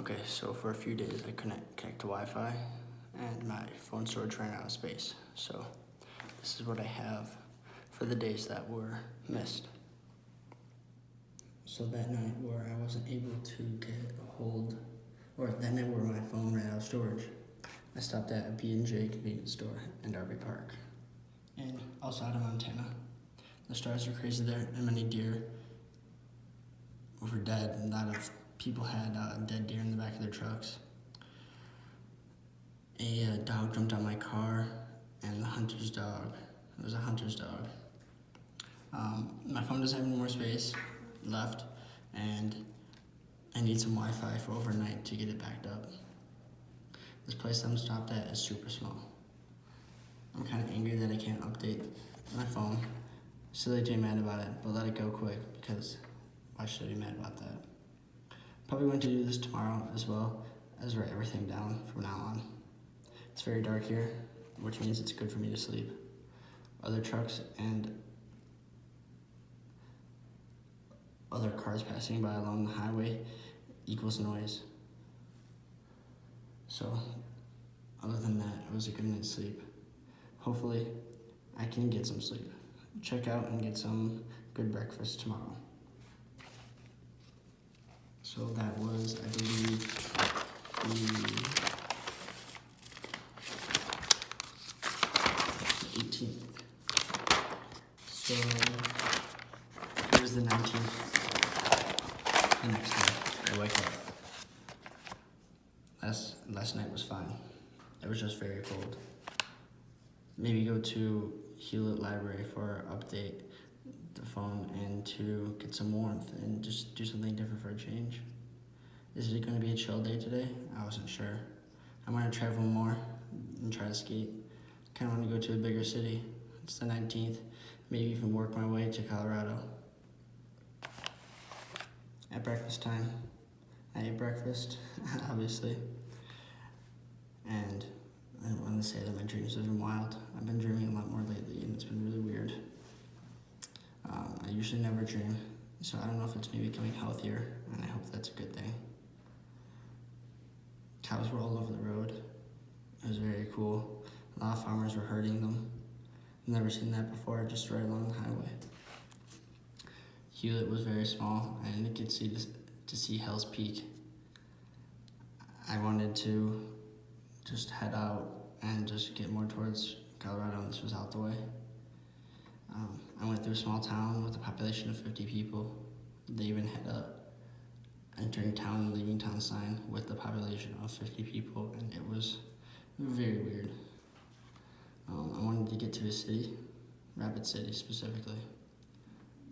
Okay, so for a few days I couldn't connect to Wi-Fi and my phone storage ran out of space. So this is what I have for the days that were missed. So that night where I wasn't able to get a hold, or that night where my phone ran out of storage, I stopped at a B&J convenience store in Darby Park in Alsada, Montana. The stars are crazy there and many deer were dead. A lot of people had dead deer in the back of their trucks. A dog jumped on my car, and the hunter's dog. It was a hunter's dog. My phone doesn't have any more space left, and I need some Wi-Fi for overnight to get it backed up. This place I'm stopped at is super small. I'm kind of angry that I can't update my phone. Silly to be mad about it, but let it go quick because why should I be mad about that? Probably going to do this tomorrow as well as write everything down from now on. It's very dark here, which means it's good for me to sleep. Other trucks and other cars passing by along the highway equals noise. So, other than that, it was a good night's sleep. Hopefully, I can get some sleep. Check out and get some good breakfast tomorrow. So that was, I believe, the 18th. So it was the 19th. The next day, I wake up. Last night was fine. It was just very cold. Maybe go to Hewlett Library for update the phone and to get some warmth and just do something different for a change. Is it going to be a chill day today? I wasn't sure. I'm going to travel more and try to skate. Kind of want to go to a bigger city. It's the 19th. Maybe even work my way to Colorado. At breakfast time, I ate breakfast, obviously. And I want to say that my dreams have been wild. I've been dreaming a lot more lately, and it's been really weird. I usually never dream, so I don't know if it's me becoming healthier, and I hope that's a good thing. Cows were all over the road. It was very cool. A lot of farmers were herding them. Never seen that before, just right along the highway. Hewlett was very small, and you could see to see Hell's Peak. I wanted to just head out and just get more towards Colorado, and this was out the way. I went through a small town with a population of 50 people. They even had a entering town and leaving town sign with the population of 50 people, and it was very weird. I wanted to get to a city, Rapid City specifically.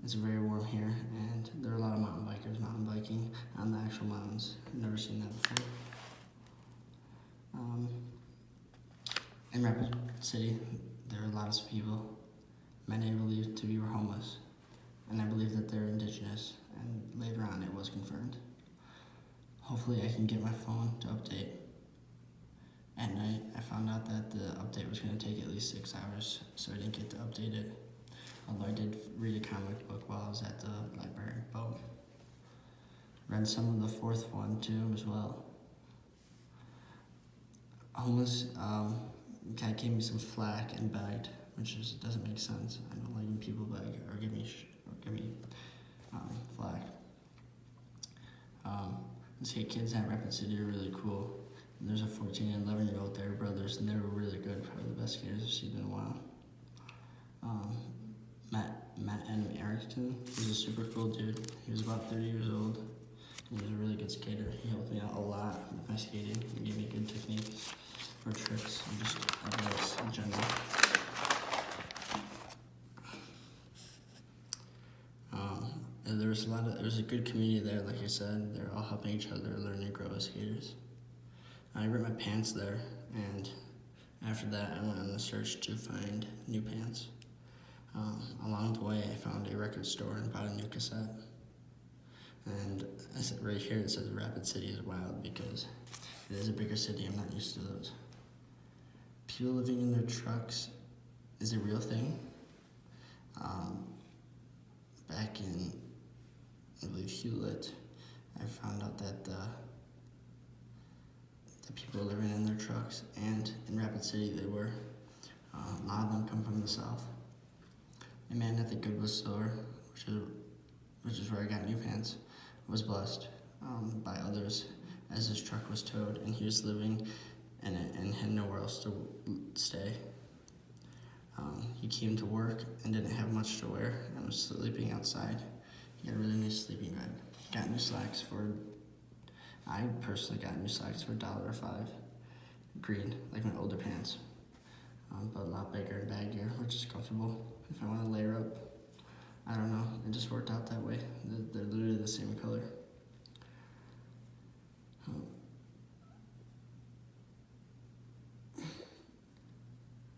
It's very warm here, and there are a lot of mountain bikers mountain biking on the actual mountains. I've never seen that before. In Rapid City, there are lots of people. Many I believe to be were homeless, and I believe that they're indigenous, and later on it was confirmed. Hopefully I can get my phone to update. At night, I found out that the update was going to take at least 6 hours, so I didn't get to update it. Although I did read a comic book while I was at the library. But read some of the fourth one too as well. A homeless guy gave me some flack and begged, which doesn't make sense. I don't like when people beg or give me flack. The skate kids at Rapid City are really cool. And there's a 14 and 11-year-old there, brothers, and they were really good. Probably the best skaters I've seen in a while. Matt and Erickson, he's a super cool dude. He was about 30 years old. He was a really good skater. He helped me out a lot with my skating. He gave me good techniques for tricks and just advice in general. And there was a good community there, like I said. They're all helping each other learn and grow as skaters. I ripped my pants there, and after that I went on a search to find new pants. Along the way I found a record store and bought a new cassette. And right here it says Rapid City is wild because it is a bigger city. I'm not used to those. People living in their trucks is a real thing. Back in, I believe, Hewlett, I found out that the people living in their trucks, and in Rapid City they were. A lot of them come from the south. A man at the Goodwill store, which is where I got new pants, was blessed by others as his truck was towed and he was living in it and had nowhere else to stay. He came to work and didn't have much to wear and was sleeping outside. He had a really nice sleeping bag. Got new slacks I personally got new slacks for $1.05, green, like my older pants, but a lot bigger and baggier, which is comfortable if I want to layer up. I don't know, it just worked out that way. They're literally the same color.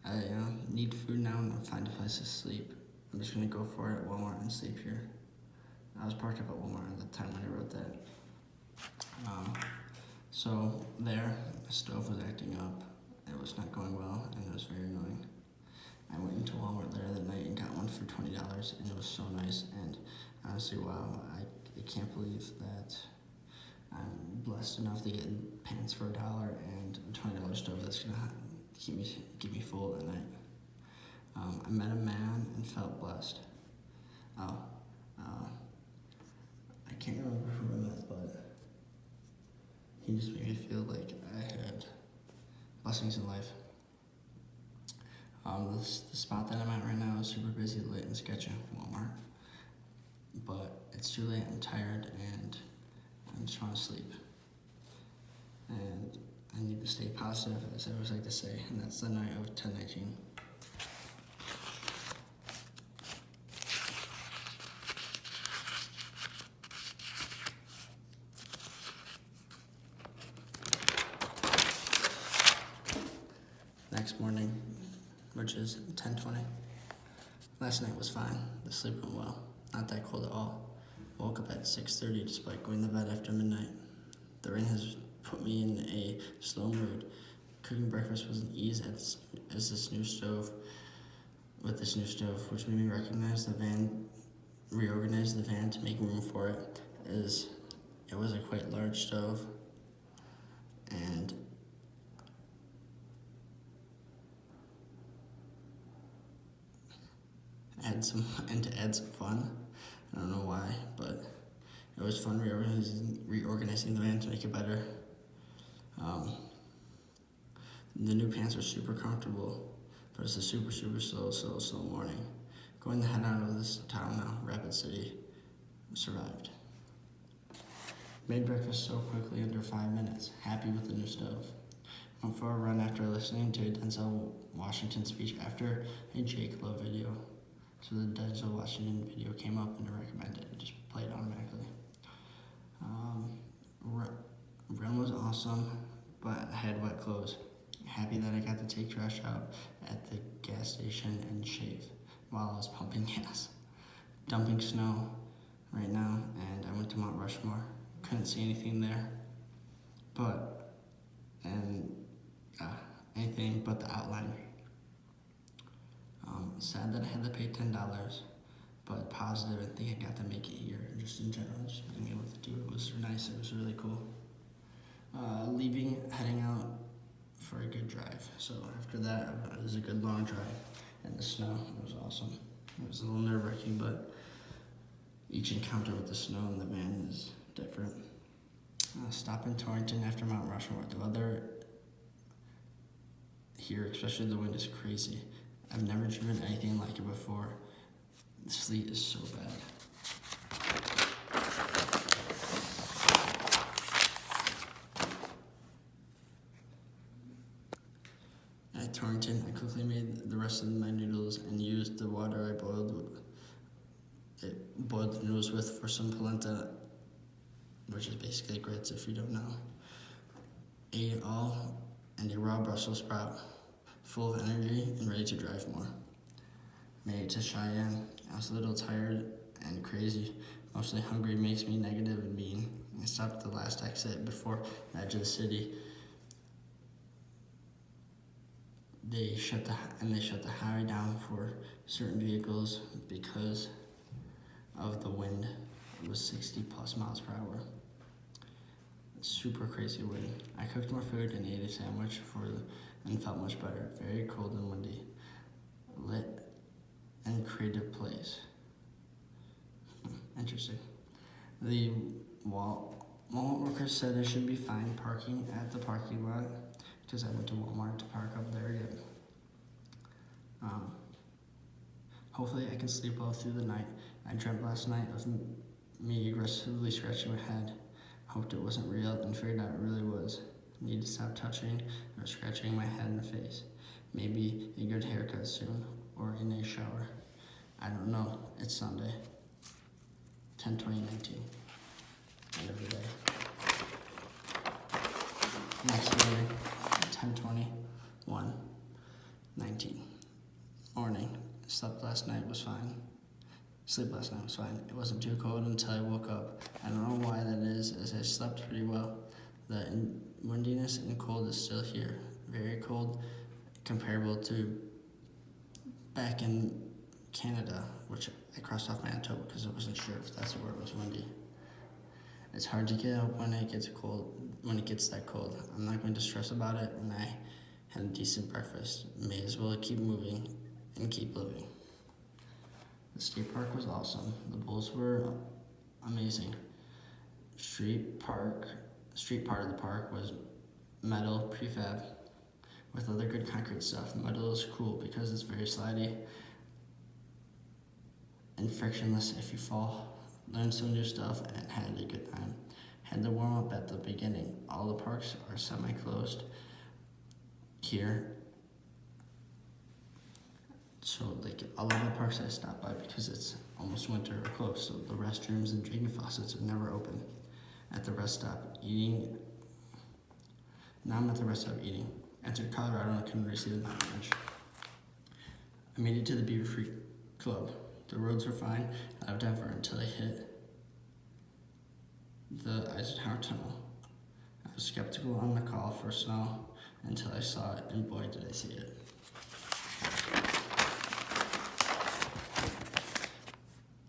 I need food now and find a place to sleep. I'm just gonna go for it at Walmart and sleep here. I was parked up at Walmart at the time when I wrote that. So there, the stove was acting up. It was not going well, and it was very annoying. I went into Walmart later that night and got one for $20, and it was so nice. And honestly, wow, I can't believe that I'm blessed enough to get pants for $1 and a $20 stove that's gonna keep me full at night. I met a man and felt blessed. I can't remember who I met, but he just made me feel like I had blessings in life. The spot that I'm at right now is super busy, lit, and sketchy, Walmart. But it's too late, I'm tired, and I just want to sleep. And I need to stay positive, as I always like to say, and that's the night of 10/19. Next morning, which is 10:20. Last night was fine. The sleep went well. Not that cold at all. Woke up at 6:30 despite going to bed after midnight. The rain has put me in a slow mood. Cooking breakfast was an ease as this new stove, which made me reorganize the van to make room for it, as it was a quite large stove, and to add some fun. I don't know why, but it was fun reorganizing the van to make it better. The new pants are super comfortable, but it's a super slow morning. Going to head out of this town now, Rapid City, survived. Made breakfast so quickly, under 5 minutes. Happy with the new stove. Went for a run after listening to a Denzel Washington speech after a Jake Love video. So the Denzel Washington video came up and I recommended it. It just played automatically. Run was awesome, but I had wet clothes. Happy that I got to take trash out at the gas station and shave while I was pumping gas. Dumping snow right now, and I went to Mount Rushmore. Couldn't see anything there, anything but the outline. Sad that I had to pay $10, but positive I think I got to make it here. Just in general, just being able to do it was nice. It was really cool. Heading out for a good drive. So after that, it was a good long drive, and the snow, it was awesome. It was a little nerve-wracking, but each encounter with the snow in the van is different. Stop in Torrington after Mount Rushmore. The weather here, especially the wind, is crazy. I've never driven anything like it before. The sleet is so bad. At Torrington, I quickly made the rest of my noodles and used the water I boiled the noodles with for some polenta, which is basically grits if you don't know. Ate it all, and a raw Brussels sprout, full of energy and ready to drive more. Made it to Cheyenne. I was a little tired and crazy. Mostly hungry makes me negative and mean. I stopped at the last exit before the edge of the city. They shut the highway down for certain vehicles because of the wind. It was 60+ miles per hour. super crazy wind. I cooked more food and ate a sandwich and felt much better. Very cold and windy. Lit and creative place. Interesting. The Walmart workers said I should be fine parking at the parking lot because I went to Walmart to park up there again. Hopefully I can sleep well through the night. I dreamt last night of me aggressively scratching my head. Hoped it wasn't real and figured out it really was. Need to stop touching or scratching my head and face. Maybe a good haircut soon or in a shower. I don't know. It's Sunday. 10/20/19. End of the day. Next morning, 10/21/19. Morning. Sleep last night was fine. It wasn't too cold until I woke up. I don't know why that is, as I slept pretty well. The windiness and cold is still here. Very cold, comparable to back in Canada, which I crossed off Manitoba because I wasn't sure if that's where it was windy. It's hard to get up when it gets that cold. I'm not going to stress about it, and I had a decent breakfast. May as well keep moving and keep living. The skate park was awesome. The bowls were amazing. Street part of the park was metal prefab with other good concrete stuff. Metal is cool because it's very slidey and frictionless if you fall. Learned some new stuff and had a good time. Had to warm up at the beginning. All the parks are semi-closed here. So all of the parks I stopped by because it's almost winter are closed. So the restrooms and drinking faucets are never open. At the rest stop eating. Now I'm at the rest stop eating. Entered Colorado and couldn't receive the mountain ranch. I made it to the Beaver Creek Club. The roads were fine out of Denver until I hit the Eisenhower Tunnel. I was skeptical on the call for snow until I saw it, and boy did I see it.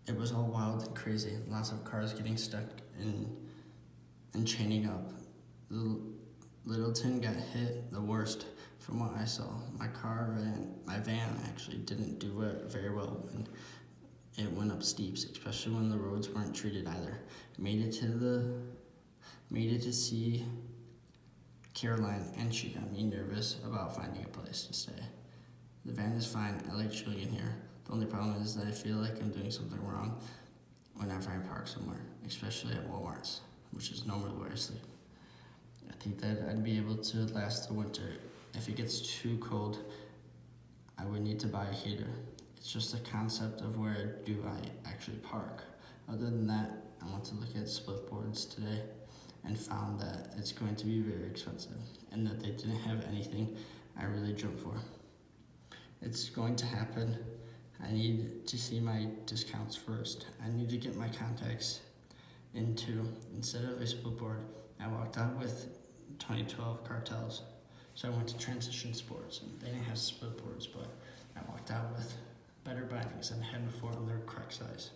It was all wild and crazy. Lots of cars getting stuck and chaining up. The Littleton got hit the worst from what I saw. My van actually didn't do it very well when it went up steeps, especially when the roads weren't treated either. Made it to see Caroline, and she got me nervous about finding a place to stay. The van is fine. I like chilling in here. The only problem is that I feel like I'm doing something wrong whenever I park somewhere, especially at Walmart's, which is normally where I sleep. I think that I'd be able to last the winter. If it gets too cold, I would need to buy a heater. It's just the concept of where do I actually park. Other than that, I went to look at split boards today and found that it's going to be very expensive and that they didn't have anything I really jumped for. It's going to happen. I need to see my discounts first. I need to get my contacts into, instead of a split board, I walked out with 2012 cartels. So I went to Transition Sports, and they didn't have split boards, but I walked out with better bindings than I had before on their correct size,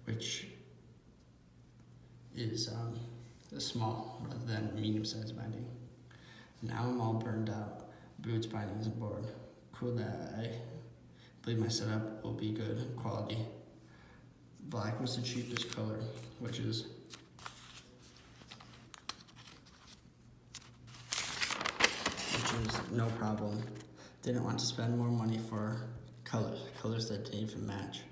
which is small rather than medium-sized binding. Now I'm all burned out. Boots, bindings, and board. Cool that I believe my setup will be good quality. Black was the cheapest color, which is no problem. Didn't want to spend more money for colors that didn't even match.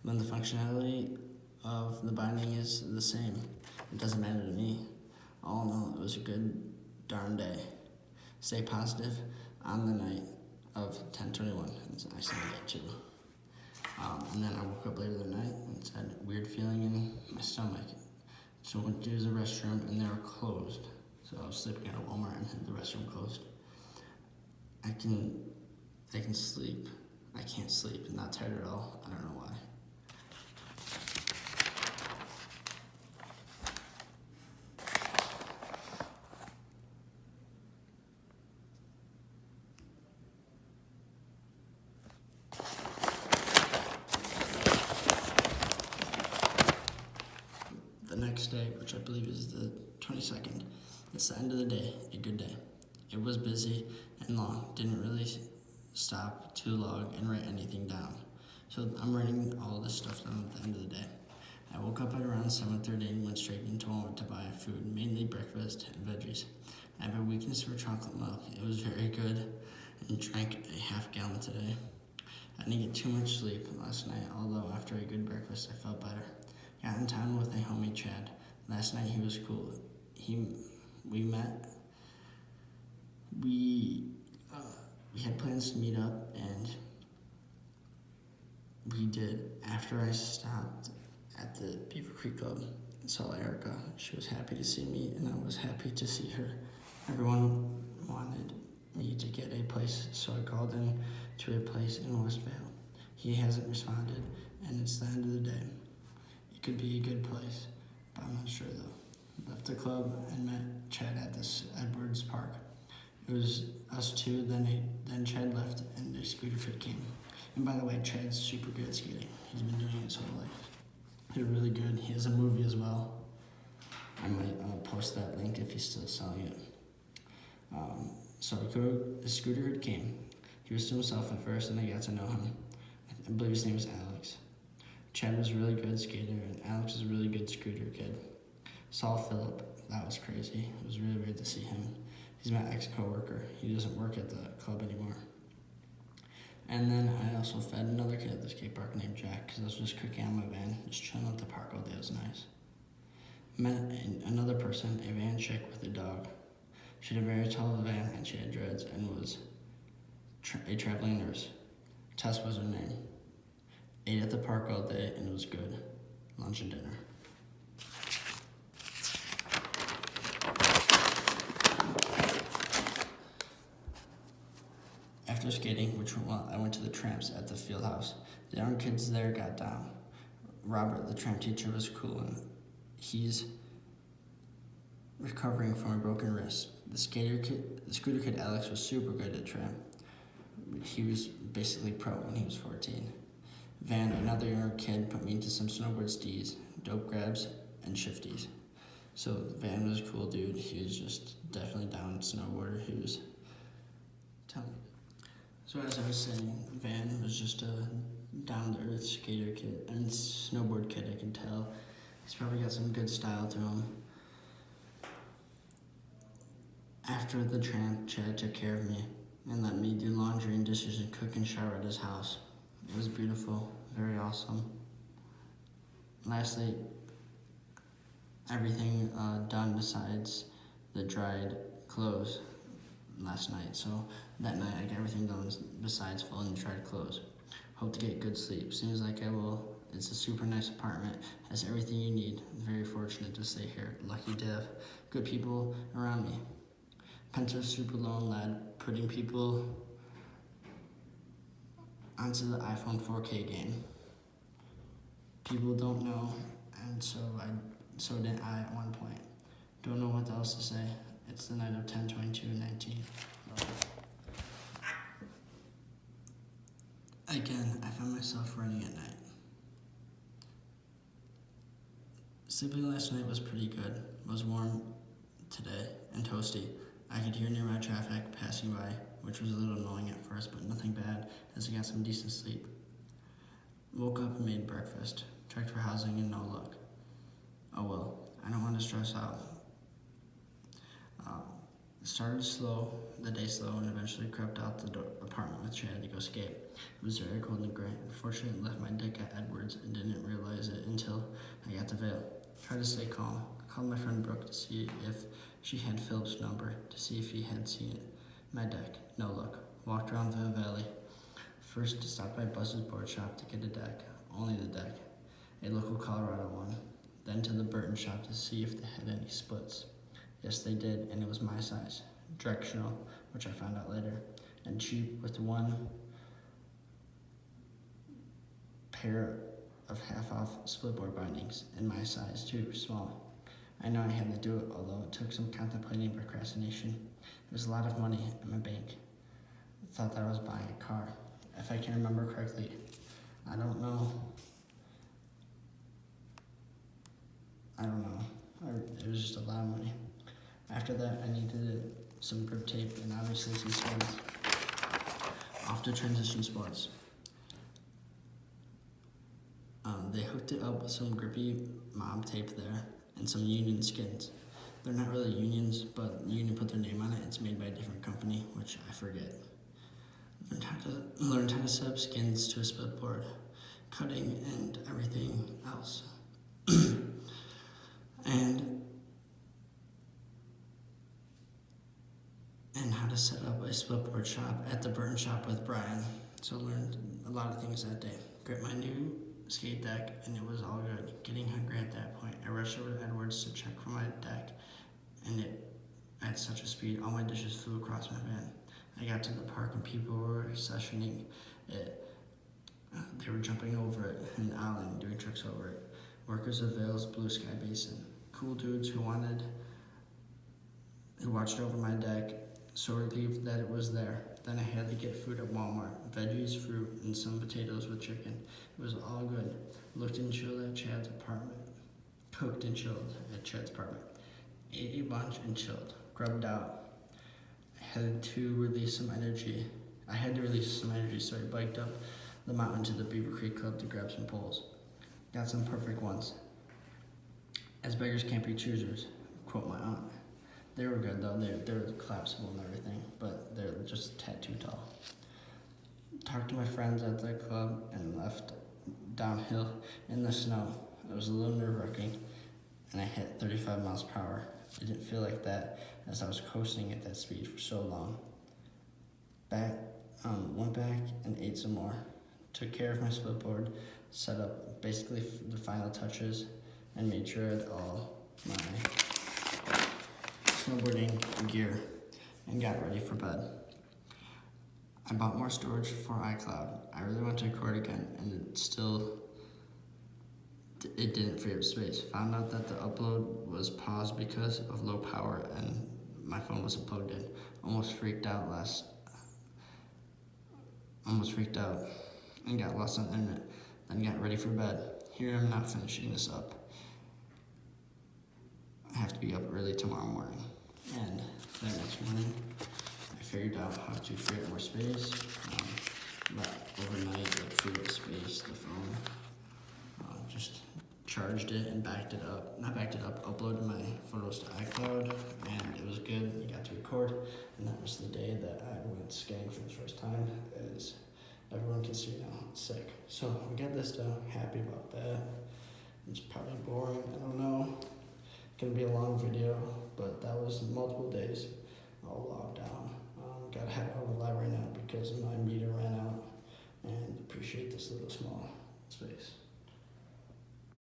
When the functionality of the binding is the same, it doesn't matter to me. All in all, it was a good darn day. Stay positive on the night of 10/21. I said that too. And then I woke up later that night and had a weird feeling in my stomach. So I went to use the restroom and they were closed. So I was sleeping at a Walmart and the restroom closed. I can sleep. I can't sleep. I'm not tired at all. I don't know why. The next day, which I believe is the 22nd. It's the end of the day, a good day. It was busy and long, didn't really stop to log and write anything down. So I'm writing all this stuff down at the end of the day. I woke up at around 7:30 and went straight into Walmart to buy food, mainly breakfast and veggies. I have a weakness for chocolate milk. It was very good and drank a half gallon today. I didn't get too much sleep last night, although after a good breakfast I felt better. Got in town with a homie Chad. Last night he was cool. We met. We had plans to meet up, and we did. After I stopped at the Beaver Creek Club and saw Erica, she was happy to see me, and I was happy to see her. Everyone wanted me to get a place, so I called in to a place in Westvale. He hasn't responded, and it's the end of the day. It could be a good place, but I'm not sure though. Left the club and met Chad at this Edwards Park. It was us two, then Chad left and a scooter fit came. And by the way, Chad's super good at skating. He's been doing it his whole life. He's really good. He has a movie as well. I might post that link if he's still selling it. So the scooter fit came. He was to himself at first, and I got to know him. I believe his name was Alex. Chad was a really good skater, and Alex is a really good scooter kid. Saw Philip. That was crazy. It was really weird to see him. He's my ex-coworker. He doesn't work at the club anymore. And then I also fed another kid at the skate park named Jack, because I was just cooking on my van, just chilling at the park all day. It was nice. Met another person, a van chick with a dog. She had a very tall van, and she had dreads, and was a traveling nurse. Tess was her name. Ate at the park all day, and it was good. Lunch and dinner. After skating, I went to the tramps at the field house. The young kids there got down. Robert, the tramp teacher, was cool, and he's recovering from a broken wrist. The scooter kid Alex was super good at tramp. He was basically pro when he was 14. Van, another younger kid, put me into some snowboard stees, dope grabs, and shifties. So Van was a cool dude. He was just definitely down snowboarder. He was telling me. So as I was saying, Van was just a down-to-earth skater kid and snowboard kid, I can tell. He's probably got some good style to him. After the tramp, Chad took care of me and let me do laundry and dishes and cook and shower at his house. It was beautiful, very awesome. Lastly, everything done besides the dried clothes last night. So that night I got everything done besides folding the dried clothes. Hope to get good sleep. Seems like I will. It's a super nice apartment. Has everything you need. Very fortunate to stay here. Lucky to have good people around me. Pencer's super lone lad, putting people onto the iPhone 4K game. People don't know, and so didn't I at one point. Don't know what else to say. It's the night of 10/22/19. Again, I found myself running at night. Sleeping last night was pretty good. It was warm today and toasty. I could hear nearby traffic passing by, which was a little annoying at first, but nothing bad as I got some decent sleep. Woke up and made breakfast. Checked for housing and no luck. Oh well, I don't want to stress out. Started slow, the day slow, and eventually crept out the apartment with Chad to go skate. It was very cold and gray. Unfortunately, left my dick at Edwards and didn't realize it until I got to Vail. Tried to stay calm. Called my friend Brooke to see if she had Philip's number, to see if he had seen it. My deck, no luck. Walked around Vail Valley. First, stopped by Buzz's board shop to get a deck, only the deck, a local Colorado one. Then to the Burton shop to see if they had any splits. Yes, they did, and it was my size. Directional, which I found out later, and cheap with one pair of half-off splitboard bindings, and my size too, small. I know I had to do it, although it took some contemplating and procrastination. It was a lot of money in my bank. I thought that I was buying a car. If I can remember correctly, I don't know. It was just a lot of money. After that, I needed some grip tape and obviously some skins. Off to transition sports. They hooked it up with some grippy mob tape there and some Union skins. They're not really Unions, but Union put their name on it. It's made by a different company, which I forget. Learned how to set up skins to a split board, cutting and everything else. and how to set up a split board shop at the Burton shop with Brian. So learned a lot of things that day. Gripped my new skate deck and it was all good. Getting hungry at that point, I rushed over to Edwards to check for my deck and it at such a speed, all my dishes flew across my van. I got to the park and people were sessioning it. They were jumping over it and Allen doing tricks over it. Workers of Vale's Blue Sky Basin. Cool dudes who watched over my deck, so relieved that it was there. Then I had to get food at Walmart. Veggies, fruit, and some potatoes with chicken. It was all good. Looked and chilled at Chad's apartment. Cooked and chilled at Chad's apartment. Ate a bunch and chilled. Grubbed out. I had to release some energy, so I biked up the mountain to the Beaver Creek Club to grab some poles. Got some perfect ones. As beggars can't be choosers, quote my aunt. They were good though, they were collapsible and everything, but they're just a tad too tall. Talked to my friends at the club and left downhill in the snow. It was a little nerve-wracking and I hit 35 miles per hour. It didn't feel like that as I was coasting at that speed for so long. Went back and ate some more. Took care of my split board, set up basically the final touches, and made sure I had all my snowboarding gear and got ready for bed. I bought more storage for iCloud. I really want to record again, and it didn't free up space. Found out that the upload was paused because of low power and my phone wasn't plugged in. Almost freaked out and got lost on the internet. Then got ready for bed. Here I'm now finishing this up. I have to be up early tomorrow morning. And the next morning, I figured out how to free up more space. But overnight, it freed up space, the phone. Just charged it and uploaded my photos to iCloud, and it was good. You got to record, and that was the day that I went skiing for the first time, as everyone can see now, I'm sick. So we got this done, happy about that. It's probably boring, I don't know. Gonna be a long video, but that was multiple days all logged down. Gotta head over live right now because my meter ran out, and appreciate this little small space.